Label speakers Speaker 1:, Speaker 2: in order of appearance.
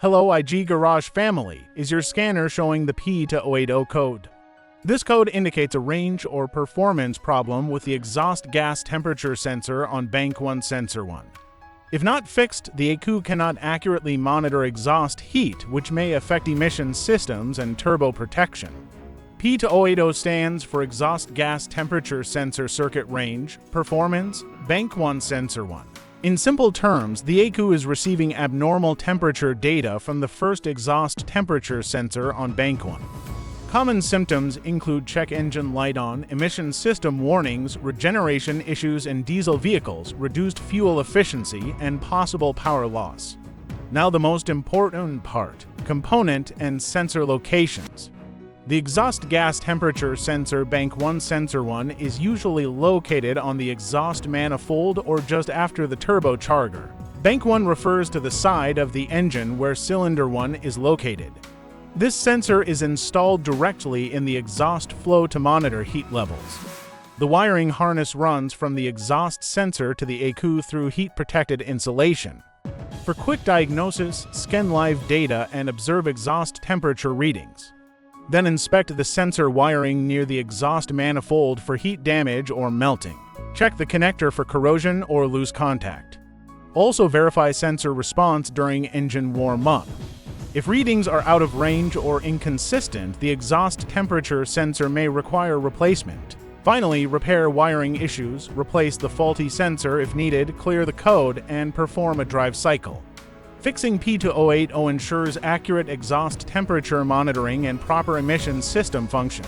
Speaker 1: Hello IG Garage family, is your scanner showing the P2080 code? This code indicates a range or performance problem with the exhaust gas temperature sensor on bank 1 sensor 1. If not fixed, the ECU cannot accurately monitor exhaust heat, which may affect emission systems and turbo protection. P2080 stands for Exhaust Gas Temperature Sensor Circuit Range, Performance, Bank 1 Sensor 1. In simple terms, the ECU is receiving abnormal temperature data from the first exhaust temperature sensor on bank 1. Common symptoms include check engine light on, emission system warnings, regeneration issues in diesel vehicles, reduced fuel efficiency, and possible power loss. Now the most important part, component and sensor locations. The exhaust gas temperature sensor bank 1 sensor 1 is usually located on the exhaust manifold or just after the turbocharger. Bank 1 refers to the side of the engine where cylinder 1 is located. This sensor is installed directly in the exhaust flow to monitor heat levels. The wiring harness runs from the exhaust sensor to the ECU through heat-protected insulation. For quick diagnosis, scan live data and observe exhaust temperature readings. Then inspect the sensor wiring near the exhaust manifold for heat damage or melting. Check the connector for corrosion or loose contact. Also verify sensor response during engine warm-up. If readings are out of range or inconsistent, the exhaust temperature sensor may require replacement. Finally, repair wiring issues, replace the faulty sensor if needed, clear the code, and perform a drive cycle. Fixing P2080 ensures accurate exhaust temperature monitoring and proper emission system function.